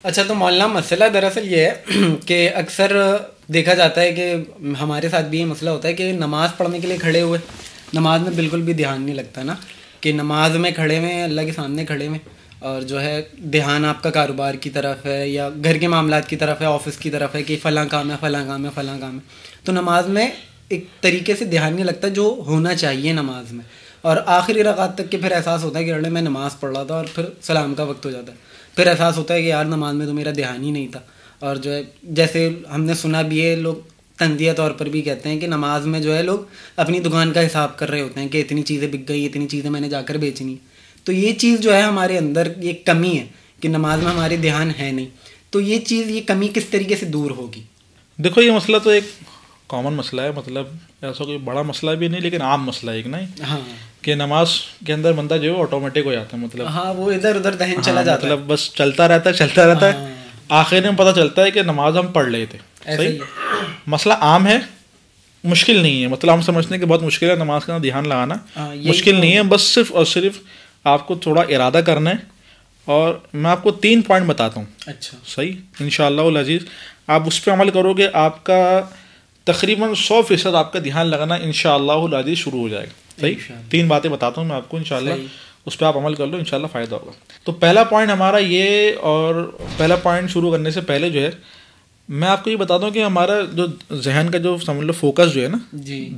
अच्छा, तो मौलाना मसला दरअसल ये है कि अक्सर देखा जाता है कि हमारे साथ भी ये मसला होता है कि नमाज़ पढ़ने के लिए खड़े हुए नमाज में बिल्कुल भी ध्यान नहीं लगता ना, कि नमाज में खड़े हुए अल्लाह के सामने खड़े हुए और जो है ध्यान आपका कारोबार की तरफ है या घर के मामलात की तरफ है, ऑफिस की तरफ है कि फ़लाँ काम है फ़लाँ काम है फ़लाँ काम है। तो नमाज में एक तरीके से ध्यान नहीं लगता जो होना चाहिए नमाज में, और आखिरी रकात तक के फिर एहसास होता है कि अरे मैं नमाज़ पढ़ रहा था और फिर सलाम का वक्त हो जाता है। फिर एहसास होता है कि यार नमाज में तो मेरा ध्यान ही नहीं था। और जो है जैसे हमने सुना भी है, लोग तंजिया तौर पर भी कहते हैं कि नमाज में जो है लोग अपनी दुकान का हिसाब कर रहे होते हैं कि इतनी चीज़ें बिक गई, इतनी चीज़ें मैंने जाकर बेचनी। तो ये चीज़ जो है हमारे अंदर ये कमी है कि नमाज में हमारे ध्यान है नहीं। तो ये चीज़, ये कमी किस तरीके से दूर होगी? देखो, ये मसला तो एक कॉमन मसला है, मतलब ऐसा कोई बड़ा मसला भी नहीं, लेकिन आम मसला है एक ना। हाँ, कि नमाज के अंदर बंदा जो है ऑटोमेटिक हो जाता है, मतलब हाँ, वो इधर उधर दहन चला जाता है, मतलब बस चलता रहता है। आखिर में पता चलता है कि नमाज हम पढ़ रहे थे। सही, मसला आम है, मुश्किल नहीं है। मतलब हम समझते हैं कि बहुत मुश्किल है नमाज का ध्यान लगाना, मुश्किल नहीं है। बस सिर्फ और सिर्फ आपको थोड़ा इरादा करना है। और मैं आपको 3 पॉइंट बताता हूँ। अच्छा, सही, इंशाअल्लाह अज़ीज़ आप उस पर अमल करोगे, आपका तकरीबन 100% आपका ध्यान लगाना इंशाअल्लाह अज़ीज़ शुरू हो जाएगा। सही, 3 बातें बताता हूँ मैं आपको, इंशाअल्लाह उस पर आप अमल कर लो, इंशाअल्लाह फ़ायदा होगा। तो पहला पॉइंट हमारा ये, और पहला पॉइंट शुरू करने से पहले जो है मैं आपको ये बताता हूँ कि हमारा जो जहन का जो समझ लो फोकस जो है ना,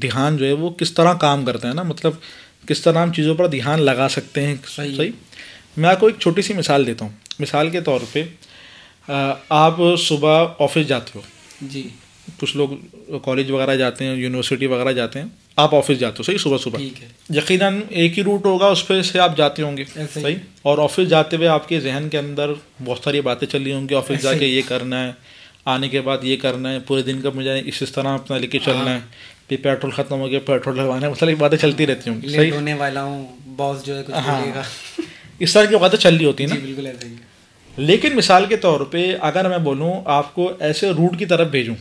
ध्यान जो है वो किस तरह काम करता है ना, मतलब किस तरह हम चीज़ों पर ध्यान लगा सकते हैं। सही, मैं आपको एक छोटी सी मिसाल देता हूँ। मिसाल के तौर पे आप सुबह ऑफिस जाते हो जी, कुछ लोग कॉलेज वगैरह जाते हैं, यूनिवर्सिटी वगैरह जाते हैं, आप ऑफिस जाते हो। सही, सुबह सुबह यकीनन एक ही रूट होगा, उस पर से आप जाते होंगे। सही, और ऑफिस जाते हुए आपके जहन के अंदर बहुत सारी बातें चल रही होंगी, ऑफिस जाके ये करना है, आने के बाद ये करना है, पूरे दिन का मुझे इस तरह अपना लेके चलना है, फिर पेट्रोल खत्म हो गया, पेट्रोल लगवाना है, मतलब बातें चलती रहती होंगी। सही, होने वाला हूँ, बॉस जो है कुछ बोलेगा, इस तरह की बातें चल रही होती है ना। बिल्कुल ऐसे ही। लेकिन मिसाल के तौर पे अगर मैं बोलूँ आपको ऐसे रूट की तरफ भेजूँ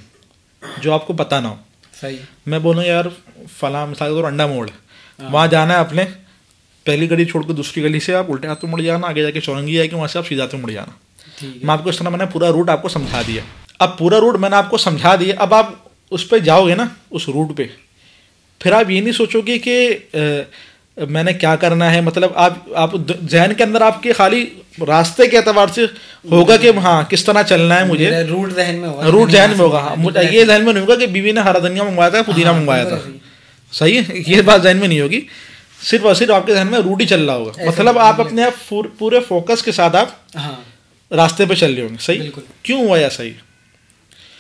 जो आपको पता ना हो। सही, मैं बोलूँ यार फला मिसाल के तौर अंडा मोड़ है, वहाँ जाना है अपने, पहली गली छोड़ कर दूसरी गली से आप उल्टे हाथ में मुड़ जाना, आगे जाके चौरंगी आएगी, वहाँ से आप सीधा मुड़ जाना। मैं आपको इस तरह मैंने पूरा रूट आपको समझा दिया। अब पूरा रूट मैंने आपको समझा दिया, अब आप उस पर जाओगे ना, उस रूट पे, फिर आप ये नहीं सोचोगे कि मैंने क्या करना है। मतलब आप जहन के अंदर आपके खाली रास्ते के एतबार से होगा कि हाँ किस तरह चलना है मुझे, रूट जहन में होगा, रूट जहन में होगा। मुझे ये जहन में नहीं होगा कि बीवी ने हरा धनिया मंगवाया था, पुदीना मंगवाया था। सही है, ये बात जहन में नहीं होगी, सिर्फ और सिर्फ आपके जहन में रूट ही चल रहा होगा। मतलब आप अपने आप पूरे फोकस के साथ आप रास्ते पे चल रहे होंगे। सही, क्यों हुआ ऐसा ही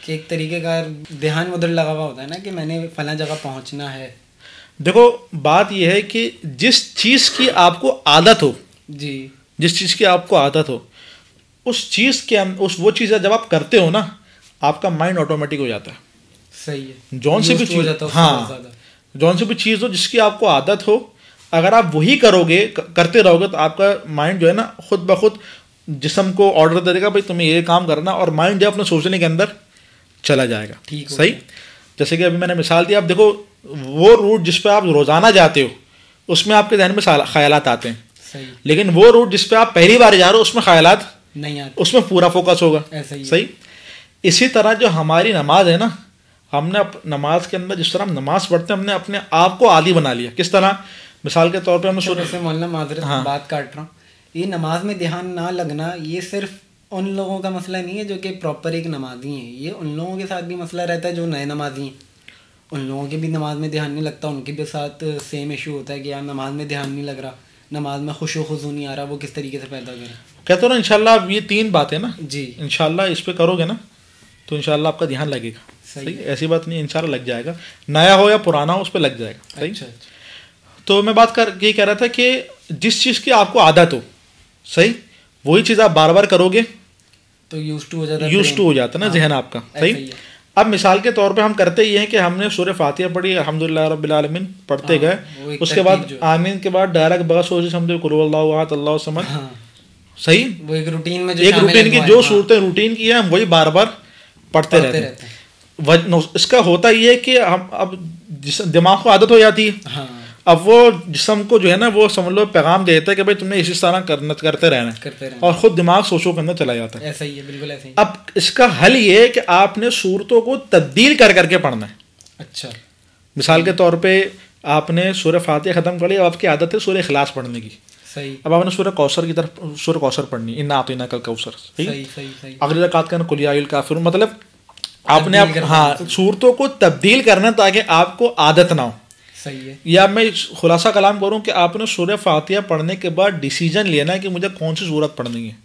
कि एक तरीके का ध्यान उधर लगा हुआ होता है ना कि मैंने फला जगह पहुंचना है। देखो, बात यह है कि जिस चीज़ की आपको आदत हो जी, जिस चीज़ की आपको आदत हो, उस चीज़ के वो चीज़ जब आप करते हो ना, आपका माइंड ऑटोमेटिक हो जाता है। सही है, जौन सी भी चीज़, हाँ, जौन सी भी चीज़ हो जिसकी आपको आदत हो, अगर आप वही करते रहोगे तो आपका माइंड जो है ना खुद ब खुद जिस्म को ऑर्डर दे देगा, भाई तुम्हें ये काम करना, और माइंड जो अपने सोचने के अंदर चला जाएगा। सही, जैसे कि अभी मैंने मिसाल दी, आप देखो वो रूट जिस पे आप रोजाना जाते हो उसमें आपके ध्यान में ख्यालात आते हैं। सही, लेकिन वो रूट जिस पे आप पहली बार जा रहे हो उसमें ख्यालात नहीं आते, उसमें पूरा फोकस होगा। सही, इसी तरह जो हमारी नमाज है ना, हमने नमाज के अंदर जिस तरह हम नमाज पढ़ते हैं, हमने अपने आप को आदी बना लिया। किस तरह, मिसाल के तौर पे हमने से मौलाना माजरत बात काट रहा हूँ, ये नमाज में ध्यान ना लगना ये सिर्फ उन लोगों का मसला नहीं है जो कि प्रॉपर एक नमाजी हैं, ये उन लोगों के साथ भी मसला रहता है जो नए नमाजी हैं। उन लोगों के भी नमाज में ध्यान नहीं लगता, उनके भी साथ सेम इशू होता है कि यार नमाज में ध्यान नहीं लग रहा, नमाज में खुशो खुजू नहीं आ रहा, वो किस तरीके से पैदा करें। कहते हो ना, इंशाल्लाह आप ये 3 बातें ना जी, इंशाल्लाह इस पे करोगे ना तो इंशाल्लाह आपका ध्यान लगेगा। सही, ऐसी बात नहीं, इंशाल्लाह लग जाएगा, नया हो या पुराना हो उस पर लग जाएगा। सही, तो मैं ये कह रहा था कि जिस चीज़ की आपको आदत हो, सही, वही चीज़ आप बार बार करोगे तो यूज्ड टू हो जाता है ना जहन आपका। सही, अब मिसाल के तौर पे हम करते ये हैं कि हमने सूरह फातिहा पढ़ी, अल्हम्दुलिल्लाह रब्बिल आलमीन पढ़ते गए, उसके बाद आमीन के बाद डायरेक्ट बगैर सोचे समझे कुल हुवल्लाहु अहद अल्लाहु समद। सही, वो एक रूटीन में की जो सूरतें रूटीन की है हम वही बार बार पढ़ते रहते हैं। इसका होता ये है कि हम अब दिमाग को आदत हो जाती है। अब वो जिस्म को जो है ना वो समझ लो पैगाम देता है कि भाई तुमने इसी तरह करते रहना है, और खुद दिमाग सोचों के अंदर चला जाता है। ऐसा ही है, बिल्कुल ऐसा ही। अब इसका हल ये है कि आपने सूरतों को तब्दील कर करके पढ़ना है। अच्छा, मिसाल के तौर पे आपने सूरह फातिहा खत्म कर लिया, अब आपकी आदत है सूरह इखलास पढ़ने की। सही। अब आपने सूरह कौसर की तरफ सूरह कौसर पढ़नी, इन्ना आतीना कल कौसर। सही सही सही। अगली रकात का कुल या अय्युल काफिरून, मतलब आपने आप हाँ सूरतों को तब्दील करना ताकि आपको आदत ना हो। सही है। या मैं खुलासा कलाम करूं कि आपने सूरह फातिहा पढ़ने के बाद डिसीजन लेना है कि मुझे कौन सी सूरत पढ़नी है।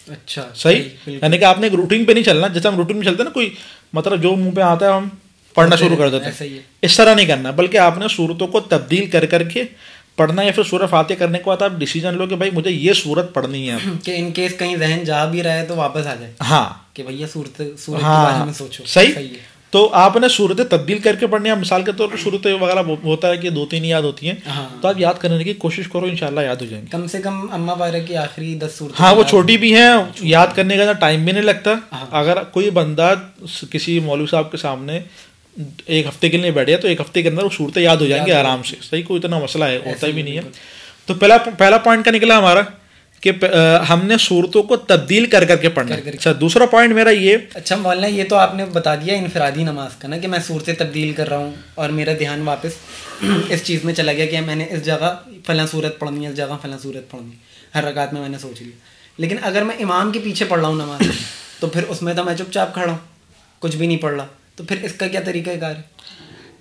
अच्छा, सही। यानी कि आपने एक रूटीन पे नहीं चलना, जैसे हम रूटीन में चलते हैं ना, कोई मतलब जो मुंह पे आता है हम पढ़ना शुरू कर देते हैं, इस तरह नहीं करना, बल्कि आपने सूरतों को तब्दील कर करके पढ़ना। या फिर सूरह फातिहा करने के बाद आप डिसीजन लो कि भाई मुझे ये सूरत पढ़नी है, कि इन केस कहीं जहन जा भी रहा है तो वापस आ जाए। हाँ, कि भैया सूरत के हाँ, बारे में सोचो। सही है। तो आपने सूरतें तब्दील करके पढ़नी है। मिसाल के तौर पर सूरतें वगैरह होता है कि 2-3 याद होती हैं, हाँ। तो आप याद करने की कोशिश करो, इंशाल्लाह याद हो जाएंगे। कम से कम अम्मा पारा की आखिरी 10 सूरतें। हाँ, वो छोटी भी हैं, याद करने का टाइम भी नहीं लगता। अगर कोई बंदा किसी मौलवी साहब के सामने 1 हफ्ते के लिए बैठे तो 1 हफ्ते के अंदर वो सूरतें याद हो जाएंगे आराम से। सही, कोई इतना मसला है होता भी नहीं है। तो पहला पॉइंट क्या निकला हमारा कि हमने सूरतों को तब्दील कर करके पढ़ना। अच्छा, दूसरा पॉइंट मेरा ये। अच्छा मौलाना, ये तो आपने बता दिया इनफरादी नमाज का ना, कि मैं सूरतें तब्दील कर रहा हूँ और मेरा ध्यान वापस इस चीज़ में चला गया कि मैंने इस जगह फलां सूरत पढ़नी है, इस जगह फलां सूरत पढ़नी है, हर रकात में मैंने सोच लिया। लेकिन अगर मैं इमाम के पीछे पढ़ रहा हूँ नमाज तो फिर उसमें तो मैं चुपचाप खड़ा हूँ, कुछ भी नहीं पढ़ रहा, तो फिर इसका क्या तरीक़ाकार है?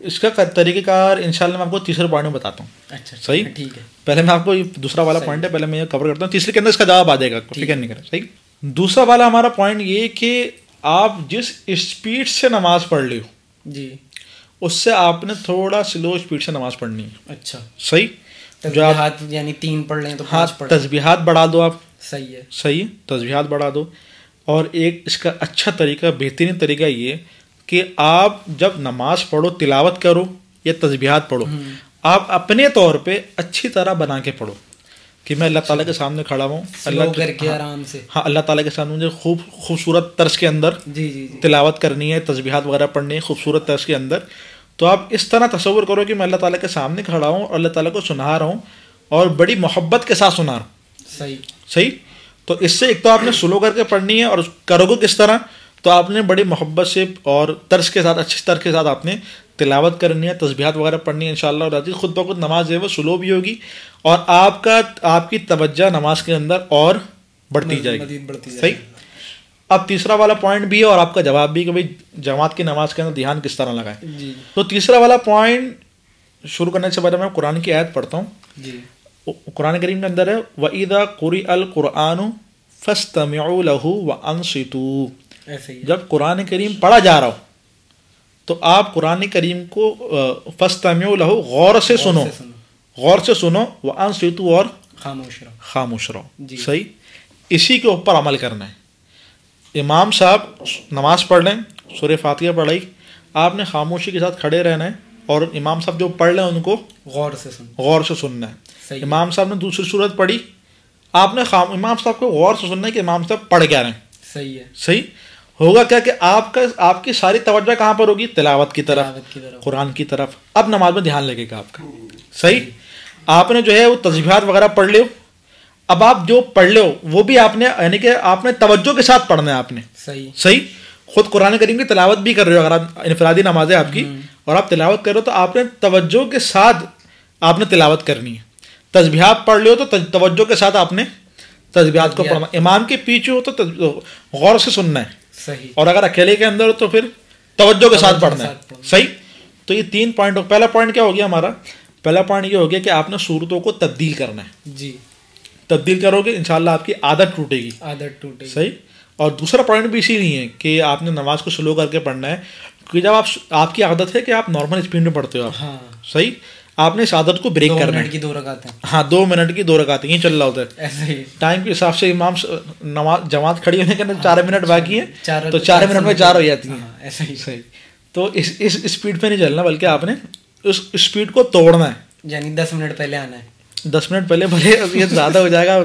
इसका तरीक़ेकार इंशाल्लाह मैं आपको तीसरे पॉइंट में बताता हूँ। अच्छा, सही, ठीक है। पहले मैं आपको दूसरा वाला पॉइंट है, पहले मैं ये कवर करता हूँ, तीसरे के अंदर इसका जवाब आ जाएगा, फिक्र नहीं करें। सही। दूसरा वाला हमारा पॉइंट ये कि आप जिस स्पीड से नमाज पढ़ ली हो जी, उससे आपने थोड़ा स्लो स्पीड से नमाज पढ़नी है। अच्छा, सही। जो आप यानी 3 पढ़ लें तो 5 पढ़, तस्बीहात बढ़ा दो आप। सही है। सही, तस्बीहात बढ़ा दो। और एक इसका अच्छा तरीका, बेहतरीन तरीका ये कि आप जब नमाज पढ़ो, तिलावत करो या तस्बीहात पढ़ो, आप अपने तौर पे अच्छी तरह बना के पढ़ो कि मैं अल्लाह ताला के सामने खड़ा हूँ, अल्लाह करके आराम से, हाँ, अल्लाह ताला के सामने मुझे खूबसूरत तर्ज के अंदर जी तिलावत करनी है, तस्बीहात वगैरह पढ़नी है खूबसूरत तर्ज के अंदर। तो आप इस तरह तसव्वुर करो कि मैं अल्लाह ताला के सामने खड़ा हूँ और अल्लाह ताला को सुना रहा हूँ और बड़ी मोहब्बत के साथ सुना रहा हूँ। सही सही। तो इससे एक तो आपने स्लो करके पढ़नी है, और करोगे किस तरह, तो आपने बड़ी मोहब्बत से और तर्ज के साथ, अच्छे तर्ज के साथ आपने तिलावत करनी है, तस्बीहात वगैरह पढ़नी है। इंशाअल्लाह राजी खुद ब खुद नमाज है वो स्लो भी होगी और आपकी तवज्जो नमाज के अंदर और बढ़ती जाएगी। सही। अब तीसरा वाला पॉइंट भी है और आपका जवाब भी कि भाई जमात की नमाज के अंदर ध्यान किस तरह लगाएं। तो तीसरा वाला पॉइंट शुरू करने से पहले मैं कुरान की आयत पढ़ता हूँ। कुरान करीम के अंदर है वइज़ा कुरिअल कुरआनु फस्तमिउ लहु व अंसितू। जब कुरान करीम पढ़ा जा रहा हो तो आप कुरान करीम को फस्तमिउ लहु गौर से सुनो, गौर से सुनो, व अंसितू और खामोश रहो। सही। इसी के ऊपर अमल करना है। इमाम साहब नमाज पढ़ लें, सूरह फातिहा पढ़ाई, आपने खामोशी के साथ खड़े रहना है और इमाम साहब जो पढ़ लें उनको गौर से सुनना है। इमाम साहब ने दूसरी सूरत पढ़ी, आपने इमाम साहब को गौर से सुनना है कि इमाम साहब पढ़ क्या रहे हैं। सही है। सही। होगा क्या कि आपकी सारी तवज्जो कहाँ पर होगी, तिलावत की तरफ, कुरान की तरफ। अब नमाज में ध्यान लगेगा आपका। सही। आपने जो है वो तस्बीहात वगैरह पढ़ लो, अब आप जो पढ़ लो वो भी आपने यानी कि आपने तवज्जो के साथ पढ़ना है आपने। सही। खुद कुरान करीम की तिलावत भी कर रहे हो, अगर आप इनफरादी नमाज है आपकी और आप तिलावत कर रहे हो तो आपने तवज्जो के साथ आपने तिलावत करनी है। तस्बीहात पढ़ लो तो तवज्जो के साथ आपने तस्बीहात को पढ़ना। इमाम के पीछे हो तो गौर से सुनना है। सही। और अगर अकेले के अंदर हो तो फिर तवज्जो के साथ पढ़ना है। सही। तो ये 3 पॉइंट। पहला पॉइंट क्या हो गया हमारा, पहला पॉइंट ये हो गया कि आपने सूरतों को तब्दील करना है। जी। तब्दील करोगे इंशाल्लाह आपकी आदत टूटेगी। सही। और दूसरा पॉइंट भी इसीलिए है कि आपने नमाज को स्लो करके पढ़ना है, क्योंकि जब आपकी आदत है कि आप नॉर्मल स्पीड में पढ़ते हो आप। हाँ। सही। आपने इस आदत को ब्रेक करना है। 2 मिनट की 2 रकातें। हाँ, 2 मिनट की 2 रकातें, ये चल रहा होता है ऐसे ही। टाइम के हिसाब से इमाम नमाज जमात खड़ी होने के 4 मिनट बाकी है तो 4 मिनट में 4 हो जाती है। ऐसे ही। सही। तो इस स्पीड पे नहीं चलना, बल्कि आपने उस स्पीड को तोड़ना है। यानी 10 मिनट पहले आना है। 10 मिनट पहले, भले ये ज़्यादा हो जाएगा,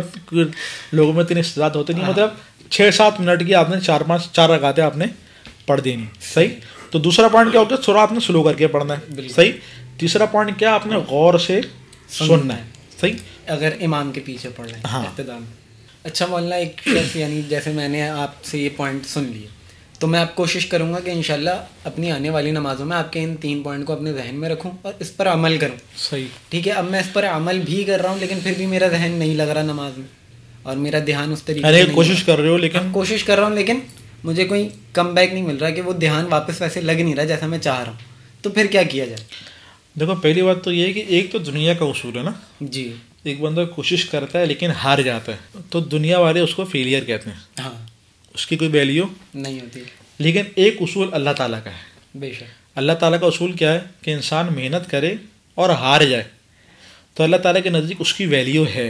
लोगों में इतनी इस्तेदाद होती नहीं। मतलब 6-7 मिनट की आपने 4 रकातें आपने पढ़ देनी। सही। तो दूसरा पॉइंट क्या होता है, थोड़ा आपने स्लो करके पढ़ना है। सही। तीसरा पॉइंट क्या, आपने गौर से सुनना है। सही, अगर इमाम के पीछे पढ़ रहे हैं हाँ। इब्तिदा में। अच्छा मौलाना, एक शख्स यानी जैसे मैंने आपसे ये पॉइंट सुन लिए, तो मैं आप कोशिश करूँगा कि इंशाल्लाह अपनी आने वाली नमाज़ों में आपके इन 3 पॉइंट को अपने जहन में रखूँ और इस पर अमल करूँ। सही, ठीक है। अब मैं इस पर अमल भी कर रहा हूँ, लेकिन फिर भी मेरा जहन नहीं लग रहा नमाज में और मेरा ध्यान उस तरीके अरे से कोशिश कर रहे हो लेकिन कोशिश कर रहा हूँ, लेकिन मुझे कोई कम बैक नहीं मिल रहा कि वो ध्यान वापस वैसे लग नहीं रहा जैसा मैं चाह रहा हूँ। तो फिर क्या किया जाए? देखो, पहली बात तो ये है कि एक तो दुनिया का उसूल है ना, जी। एक बंदा कोशिश करता है लेकिन हार जाता है, तो दुनिया वाले उसको फेलियर कहते हैं, हाँ, उसकी कोई वैल्यू नहीं होती। लेकिन एक उसूल अल्लाह ताला का है। बेशक। अल्लाह ताला का उसूल क्या है कि इंसान मेहनत करे और हार जाए तो अल्लाह ताला के नज़दीक उसकी वैल्यू है।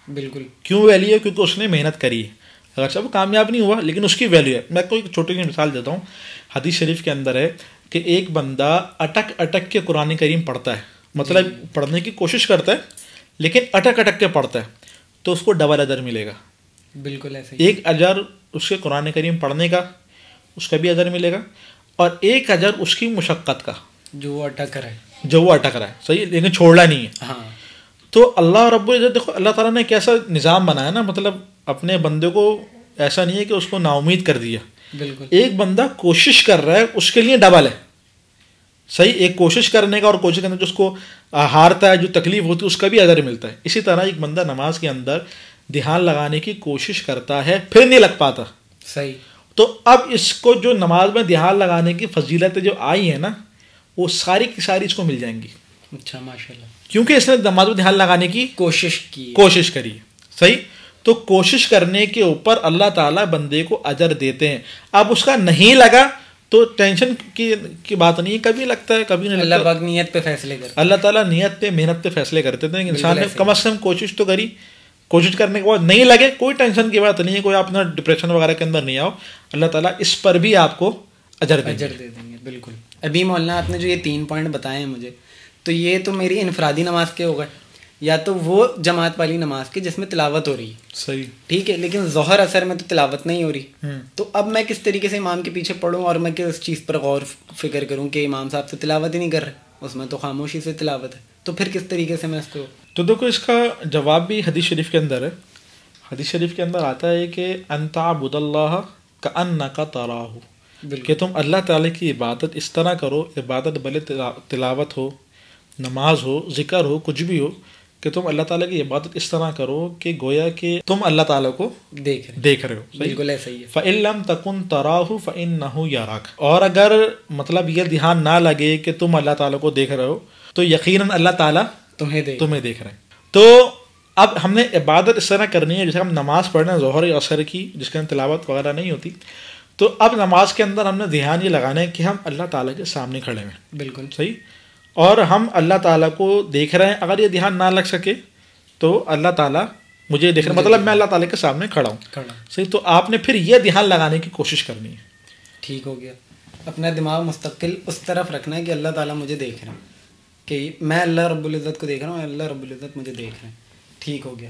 बिल्कुल। क्यों वैल्यू है? क्योंकि उसने मेहनत करी है। अगर सब कामयाब नहीं हुआ लेकिन उसकी वैल्यू है। मैं कोई छोटी सी मिसाल देता हूँ। हदीस शरीफ के अंदर है कि एक बंदा अटक अटक के कुरान करीम पढ़ता है, मतलब पढ़ने की कोशिश करता है लेकिन अटक अटक के पढ़ता है, तो उसको डबल अजर मिलेगा। बिल्कुल ऐसे ही। 1 अजर उसके कुरान करीम पढ़ने का, उसका भी अजर मिलेगा, और 1 अजर उसकी मुशक्क़त का, जो वो अटक रहा है, जो वो अटक रहा है। सही, लेकिन छोड़ना नहीं है। हाँ। तो अल्लाह रब्बुल इज़्ज़त, देखो अल्लाह ताला ने कैसा निज़ाम बनाया ना, मतलब अपने बंदे को ऐसा नहीं है कि उसको नाउमीद कर दिया। बिल्कुल। एक बंदा कोशिश कर रहा है, उसके लिए डबल है। सही, एक कोशिश करने का और कोशिश करने जो उसको हारता है, जो तकलीफ होती है, उसका भी अजर मिलता है। इसी तरह एक बंदा नमाज के अंदर ध्यान लगाने की कोशिश करता है, फिर नहीं लग पाता। सही। तो अब इसको जो नमाज में ध्यान लगाने की फजीलतें जो आई है ना, वो सारी की सारी इसको मिल जाएंगी। अच्छा, माशाल्लाह। क्योंकि इसने नमाज में ध्यान लगाने की कोशिश करी। सही, तो कोशिश करने के ऊपर अल्लाह ताला बंदे को अजर देते हैं। अब उसका नहीं लगा तो टेंशन की बात नहीं, कभी लगता है कभी नहीं लगता। अल्लाह पाक नियत पे फैसले करते हैं। अल्लाह ताला नियत पे मेहनत पे फैसले करते थे। इंसान ने कम से कम कोशिश तो करी, कोशिश करने के बाद नहीं लगे, कोई टेंशन की बात नहीं है, कोई आप ना डिप्रेशन वगैरह के अंदर नहीं आओ, अल्लाह ताला इस पर भी आपको अजर दे देंगे। बिल्कुल। अभी मौलाना आपने जो ये 3 पॉइंट बताए हैं मुझे, तो ये तो मेरी इनफरादी नमाज के हो गए, या तो वो जमात वाली नमाज की जिसमें तिलावत हो रही है। सही, ठीक है। लेकिन ज़ोहर असर में तो तिलावत नहीं हो रही, तो अब मैं किस तरीके से इमाम के पीछे पढ़ूँ और मैं किस चीज़ पर गौर फिक्र करूँ कि इमाम साहब से तिलावत ही नहीं कर रहे, उसमें तो खामोशी से तिलावत है, तो फिर किस तरीके से मैं इसको? तो देखो, इसका जवाब भी हदीस शरीफ के अंदर है। हदीस शरीफ के अंदर आता है कि अंताबुदल्लाह कअन्नका तराहु, कि तुम अल्लाह ताला की इबादत इस तरह करो, इबादत भले तिलावत हो, नमाज हो, ज़िक्र हो, कुछ भी हो, कि तुम अल्लाह ताला की इबादत इस तरह करो कि गोया कि तुम अल्लाह ताला को देख रहे हो। बिल्कुल ऐसा ही है। फ़इन लम तकुन तराहु फ़इन्नहु यराक, और अगर मतलब ये ध्यान ना लगे कि तुम अल्लाह ताला को देख रहे हो, तो यकीनन अल्लाह ताला तुम्हें देख रहे हैं। तो अब हमने इबादत इस तरह करनी है, जैसे हम नमाज पढ़ रहे हैं ज़ोहर या असर की, जिसके अंदर तिलावत वगैरह नहीं होती, तो अब नमाज के अंदर हमने ध्यान ये लगाना है कि हम अल्लाह ताला के सामने खड़े हैं। बिल्कुल सही, और हम अल्लाह ताला को देख रहे हैं। अगर ये ध्यान ना लग सके तो अल्लाह ताला मुझे देख रहे हैं, मतलब मैं अल्लाह ताला के सामने खड़ा हूँ। सही, तो आपने फिर ये ध्यान लगाने की कोशिश करनी है। ठीक हो गया। अपना दिमाग मुस्तकिल उस तरफ रखना है कि अल्लाह ताला मुझे देख रहे हैं, कि मैं अल्लाह रब्बुल इज़्ज़त को देख रहा हूँ, अल्लाह रब्बुल इज़्ज़त मुझे देख रहे हैं। ठीक हो गया।